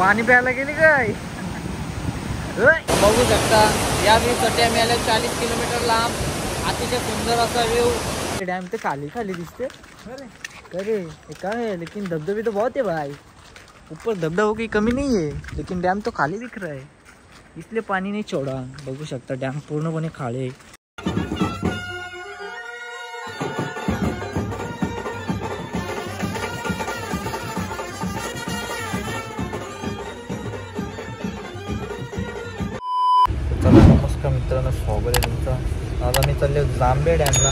पाणी प्यायला गेली काय? बघू शकता या व्ह्यू साठी आम्ही आलो 40 किलोमीटर लांब. अतिशय सुंदर असा व्ह्यू. डॅम तर खाली खाली दिसते. अरे ये काय है, लेकिन धबधबे तो बहुत है भाई. ऊपर धबधबा की कमी नहीं है, लेकिन डैम तो खाली दिख रहा है, इसलिए पानी नहीं छोड़ा. बघू शकता डॅम पूर्णपणे खाली आहे. चला नमस्कार मित्रांनो, स्वागत आहे तुमचं. आज आम्ही चाललो जांभे डॅमला.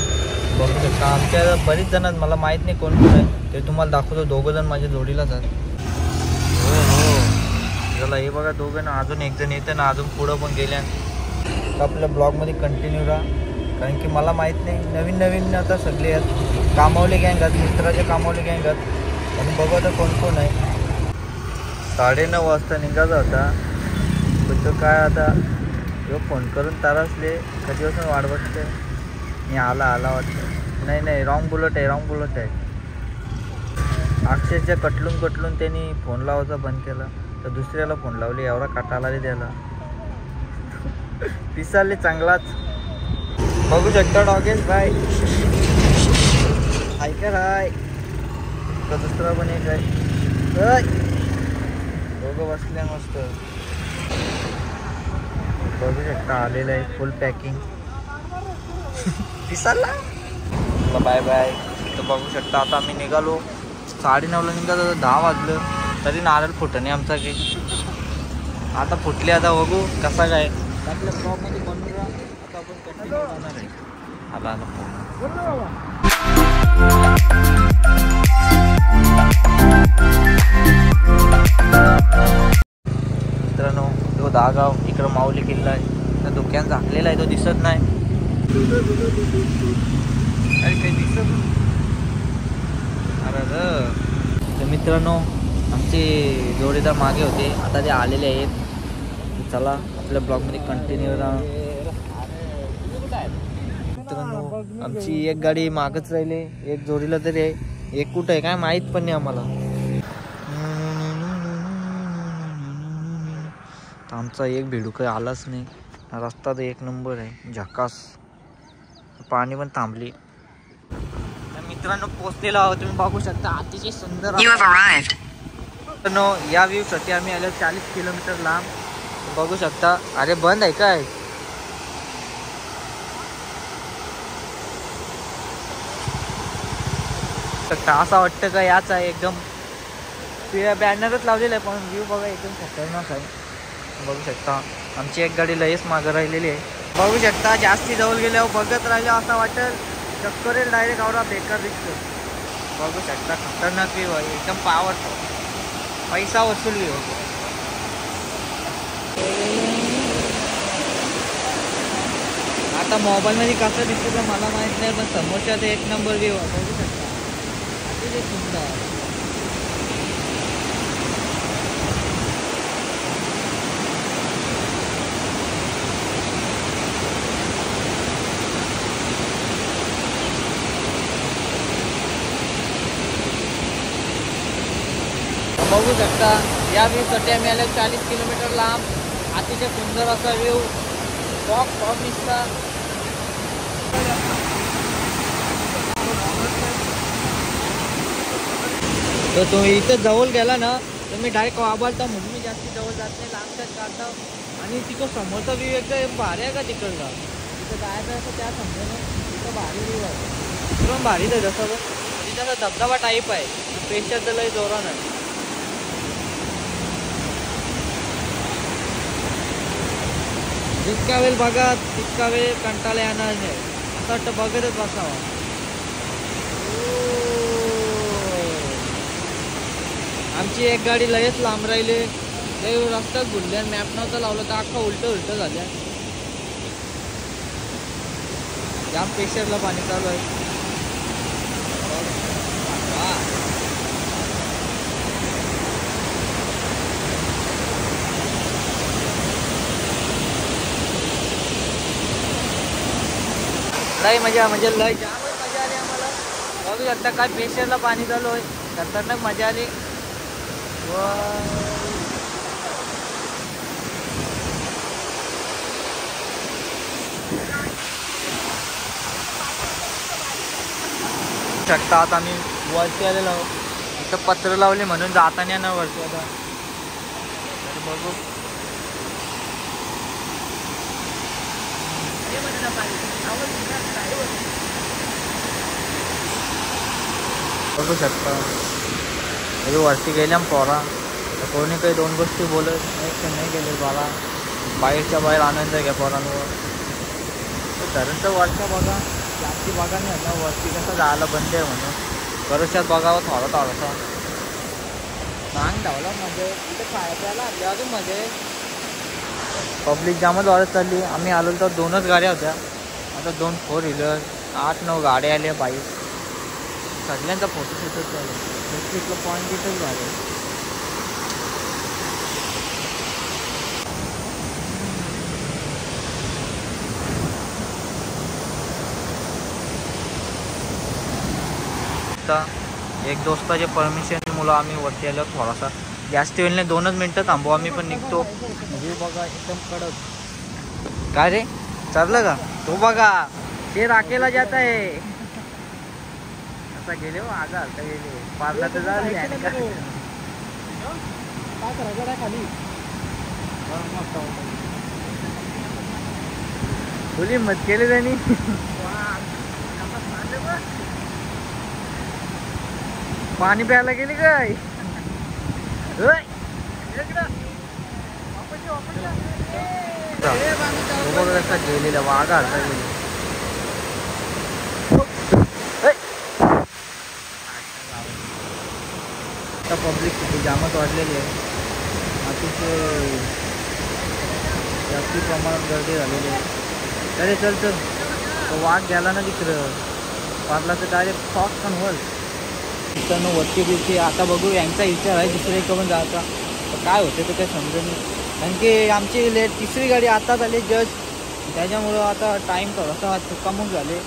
बघू शकता आमच्या बरीच जण, मला माहीत नाही कोण कोण आहे ते, तुम्हाला दाखवतो. दोघं जण माझ्या जोडीलाच आहेत. हो चला हे बघा दोघं ना, अजून एक जण येतं ना, अजून पुढं पण गेल्या. आपल्या ब्लॉगमध्ये कंटिन्यू राहा, कारण की मला माहीत नाही, नवीन नवीन आता सगळे आहेत. कामावले गँग आहेत, मित्राचे कामावले गँग आहेत. आणि बघू आता कोण कोण आहे. 9:30 वाजता निघायचा होता, पण तो काय आता फोन करून तारासले कधीपासून वाट बघते. मी आला वाटतं. नाही रॉंग बुलेट आहे. अक्षरशः कटलून त्यांनी फोन लावायचा बंद केला, तर दुसऱ्याला फोन लावले. एवढा कटाला रे त्याला. पिसाले चांगलाच. बघू शकता डॉगेस बाय ऐका राय. दुसरा पण एक आहे. दोघं बसल्या मस्त. बघू शकता आलेलं आहे फुल पॅकिंग. पिसाला बाय बाय. तर बघू शकता आता आम्ही निघालो. 9:30ला निघालो, 10 वाजलं तरी नारळ फुटणे नाही आमचा काही. आता फुटले, आता बघू कसा काय. आपल्या ब्लॉगमध्ये बनवून राहा. आता आपण कंटिन्यू राहणार आहे. आला मित्रांनो, तो दागाव इकडं माऊली किल्ला आहे. त्या धुक्यान झाकलेला आहे, तो दिसत नाही. अरे काही दिसत नाही. तर मित्रांनो, आमचे जोडीदार मागे होते, आता ते आलेले आहेत. चला आपल्या ब्लॉगमध्ये कंटिन्यू राहा. मित्रांनो, आमची एक गाडी मागच राहिली, एक जोडीला तरी आहे, एक कुठं आहे काय माहीत पण नाही आम्हाला. आमचा एक भिडू काही आलाच नाही. रस्ता तर एक नंबर आहे, झकास. पाणी पण थांबली. मित्रांनो पोचलेलो आहोत, तुम्ही बघू शकता. अतिशय सुंदर. मित्रांनो या व्ह्यू साठी आम्ही आलो 40 किलोमीटर लांब. बघू शकता. अरे बंद आहे काय? असं वाटतं का याच आहे एकदम. बॅनरच लावलेलं आहे, पण व्ह्यू बघा एकदम खतरनाक आहे. बघू शकता आमची एक गाडी लयच मागं राहिलेली आहे. बघू शकता जास्ती जवळ गेल्यावर बघत राहिलं असं वाटेल चक्कर डायरेक्ट आवडा बेकार दिसतो. बघू शकता खतरनाक व्ह्यू आहे, एकदम पॉवरफुल, पैसा वसूल व्ह्यू. आता मोबाईलमध्ये कसं दिसतं तर मला माहीत नाही, पण समोरच्या ते एक नंबर व्ह्यू आहे. बघू शकता अतिशय सुंदर. बघू शकता या व्ह्यू साठी आम्ही आलो 40 किलोमीटर लांब. अतिशय सुंदर असा व्ह्यू. फॉग दिसता. तर तुम्ही इथं जवळ गेला ना, तर मी डायरेक्ट वाबालता, म्हणून मी जास्त जवळ जात नाही, लांबच्याच काढता. आणि तिथं समोरचा व्ह्यू एकदम भारी आहे का तिकडला. तिथं जायचं असं त्या समोर तिथं भारी व्ह्यू आहे, एकदम भारीच आहे. जसं तिथं धबधबा टाईप आहे, प्रेशर तर लय जोरान आहे. जितका वेळ बघा तितका वेळ कंटाळा येणार नाही, असं वाटतं बघतच बसावा. आमची एक गाडी लयच लांब राहिली, लय रस्ताच भुलल्या. मॅप नव्हता लावला तर अख्खा उलट झाल्या. जाम प्रेशरला पाणी चालू आहे. लय मजा, म्हणजे लय जामच मजा आली आम्हाला. बघू शकता काय प्रेशरला पाणी चालू आहे, खतरनाक मजा आली. व शकता आता आम्ही वरती आलेलो आहोत. इथं पत्र लावले म्हणून जाताना ना वरती आता तर बघू. बघू शकता वरती गेल्या पोरा कोणी काही दोन गोष्टी बोलत नाही गेले बाला बाहेरच्या बाहेर आनंद घ्या पोरांवर. धरणचं वरच्या बघा जास्ती बघा नाही ना वरती कसं जायला बंद आहे म्हणून भरोशात बघावं थोडा मांग धावला मध्ये तिथे खायला आणले अजून मध्ये पब्लिक जामच वाढत चालली. आम्ही आलो तर 2च गाड्या होत्या आता 2 4 व्हीलर 8-9 गाड्या आल्या बाईक. सगळ्यांचा फोटोशूटच चालू इथलं पॉईंट तिथंच झालं. एक दोस्ताच्या परमिशन मुलं आम्ही वरती आलो. थोडासा जास्त वेळने 2च मिनटं थांबू आम्ही पण निघतो. म्हणजे बघा एकदम कडक. काय रे चाललं का तो बघा ते राखेला जात आहे आता गेले हो आज हलता गेले पारला तर झाले खाली खुली मत केले त्यांनी. पाणी प्यायला गेली काय कसा गेलेला वाघा हलता गेले. आता पब्लिक किती जामच वाढलेली आहे. अतिशय जास्ती प्रमाणात गर्दी झालेली आहे. अरे चल तो वाघ गेला ना तिकडं पारला तर डायरेक्ट शॉक पण होईल. तिथं वरती बिरती आता बघू. यांचा विचार आहे दुसरे करून जायचा तर काय होते ते काही समजत नाही. कारण की आमची लेट 3री गाडी आताच आली जस्ट त्याच्यामुळं आता टाईम थोडासा चुकामुक झाले.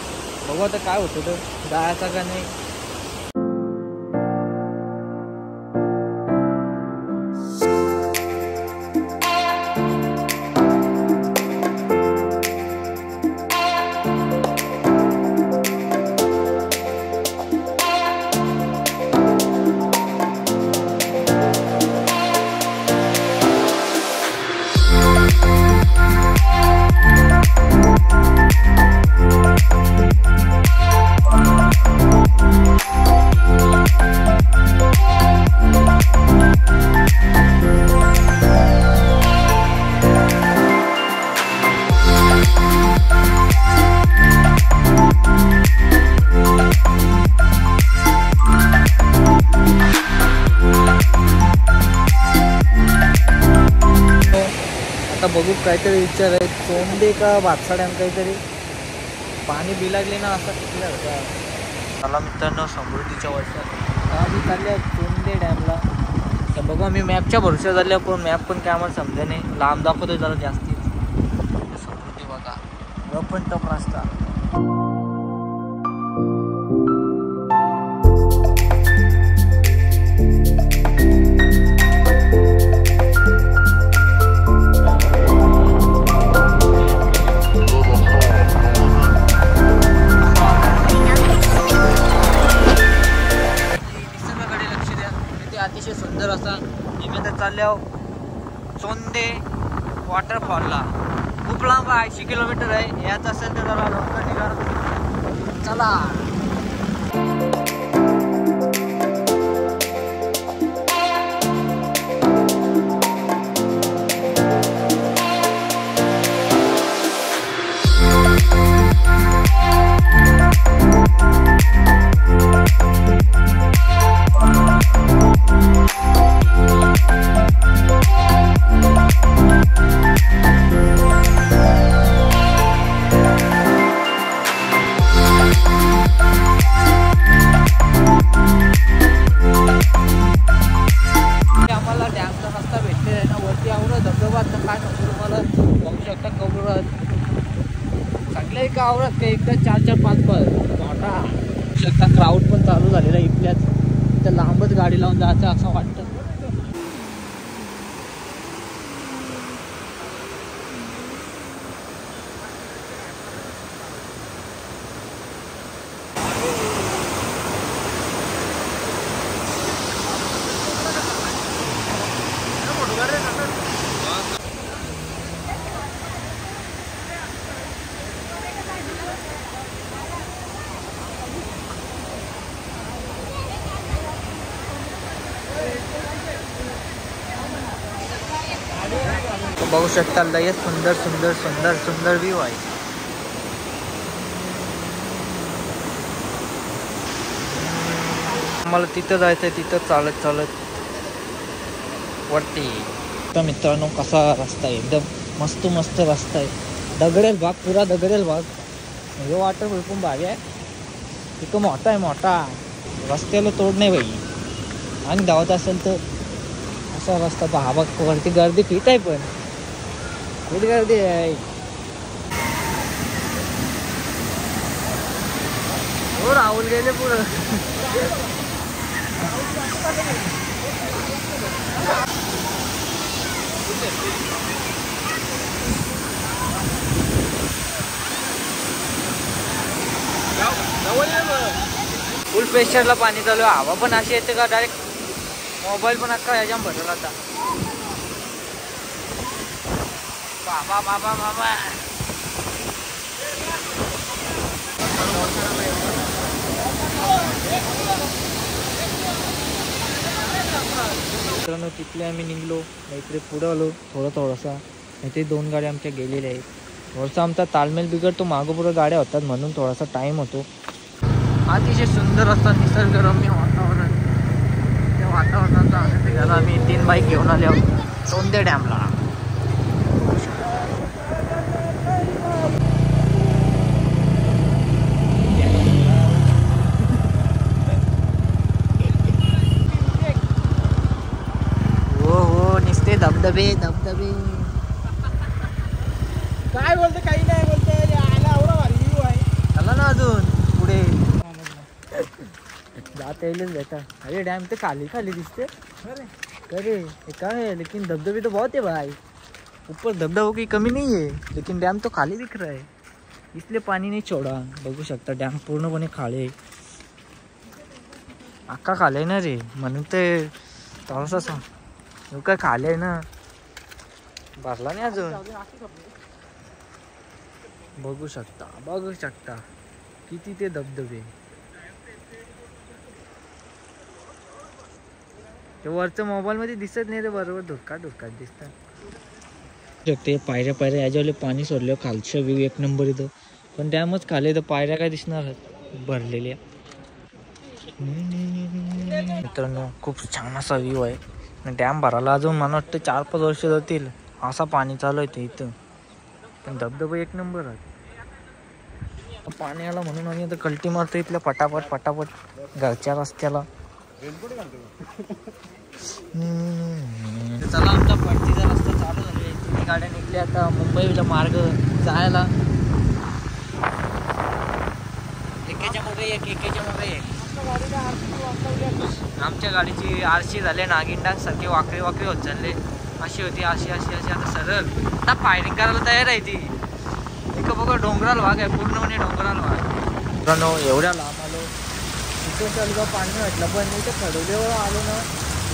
बघू आता काय होतं तर जायचा का नाही. आता बघू काहीतरी विचार आहे. चोंडे का भातसाड्यान काहीतरी पाणी बिलागले ना असं तिथल्या होत्या. मला मित्रांनो समृद्धीच्या वर्षात आम्ही चालल्या चोंडे डॅमला. तर बघू आम्ही मॅपच्या भरोश्यावर झाल्या पण मॅप पण काय आम्हाला समजे नाही. लांब दाखवतोय जरा जास्ती. समृद्धी बघा रफ पण टफ रस्ता. अतिशय सुंदर असा निमित्त चालल्या चोंदे वॉटरफॉलला. खूप लांब आहे 80 किलोमीटर आहे. याच असेल तर जरा लवकर निघा चला. एका आवरात का एकदा 4-4-5 मोठा शकता. क्राऊड पण चालू झालेला इथल्याच. तर लांबच गाडी लावून जायचं असं वाटतं. बघू शकता लय सुंदर सुंदर सुंदर सुंदर व्ह्यू आहे. आम्हाला तिथं जायचंय, तिथं चालत चालत वरती. तर मित्रांनो कसा रस्ता आहे, एकदम मस्त मस्त रस्ता आहे. दगडेल भाग, पुरा दगडेल भाग. हे वाटर बिलकुल भारी आहे. इतकं मोठा आहे, मोठा. रस्त्याला तोड नाही बाई. आणि धावत असेल तर असा रस्ता पहा. बघ वरती गर्दी किती आहे, पण कुठे गर्दी आहे. हो राहुल गेले पुढं. फुल प्रेशरला पाणी चालू आहे. हवा पण अशी येते का डायरेक्ट मोबाईल पण अख्खा ह्याच्या भरला आता. बाबा बाबा बाबा मित्रांनो तिथले आम्ही निघलो. इकडे पुढं आलो थोडासा. इथे 2 गाड्या आमच्या गेलेल्या आहेत. थोडासा आमचा तालमेल बिघडतो, मागं पुढं गाड्या होतात म्हणून थोडासा टाईम होतो. अतिशय सुंदर असतात निसर्गरम्य वातावरण. त्या वातावरणाचा आनंद घ्यायला आम्ही 3 बाईक घेऊन आले आहोत सोंदे डॅमला. हो निसते धबधबे धबधबे. काय बोलते, काही नाही बोलते. एवढा भारी व्ह्यू आहे. आला ना अजून पुढे जाता येईलच बेटा. अरे डॅम तर खाली खाली दिसते. अरे ये काय है, लेकिन धबधबे तो बहुत है भाई. ऊपर धबधबा की कमी नहीं है, लेकिन डॅम तो खाली दिख रहा है, इसलिए पानी नहीं छोड़ा. बघू शकता डॅम पूर्णपणे खाली आहे. अख्खा खाली आहे ना रे, म्हणून ते थोडासा काय खाली आहे ना, भरला नाही अजून. बघू शकता किती ते धबधबे. ते वरचं मोबाईल मध्ये दिसत नाही रे, बरोबर धुक्का दिसतात. ते पायऱ्या याच्यावले पाणी सोडलं, खालच्या व्ह्यू 1 नंबर इथं. पण डॅमच खाली, तर पायऱ्या काय दिसणार भरलेल्या. मित्रांनो खूप छान असा व्ह्यू आहे. डॅम भरायला अजून मला वाटतं 4-5 वर्ष जातील, असा पाणी चालू आहे ते इथं. पण धबधबा 1 नंबर आहे. पाणी आला म्हणून आम्ही आता कल्टी मारतो इथल्या पटापट घरच्या रस्त्याला. चला आमचा पट्टीचा रस्ता चालू झाला. 3 गाड्या निघल्या आता मुंबईला मार्ग जायला. एकेच्या मागे एक. आमच्या गाडीची RC झाले नागिंडा सारखे वाकडी होत चालले. अशी होती अशी आता सरळ आता फायरिंग करायला तयार आहे ती. एक बघा डोंगराळ भाग आहे, पूर्णपणे डोंगराळ भाग. मित्रांनो एवढ्या लांब आलो, इथून चालू पाणी भेटलं, पण इथं खडोलीवर आलो ना,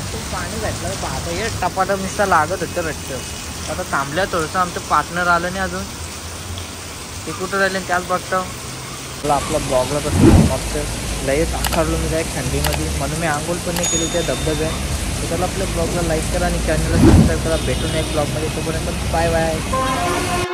इथून पाणी भेटलं पाहता हे टपाटा नुसता लागत होतं रट्ट. आता थांबल्या थोडंसं, आमचं पार्टनर आलं नाही अजून, ते कुठं राहिले त्याच बघता. मला आपला ब्लॉगला कसं समाप्त लयच आखारलो मी जाय थंडीमध्ये, म्हणून मी आंघोळ पण नाही केली त्या धबधब्यात. तर त्याला आपल्या ब्लॉगला लाईक करा आणि चॅनलला सबस्क्राईब करा. भेटून एक ब्लॉगमध्ये. तोपर्यंत बाय बाय.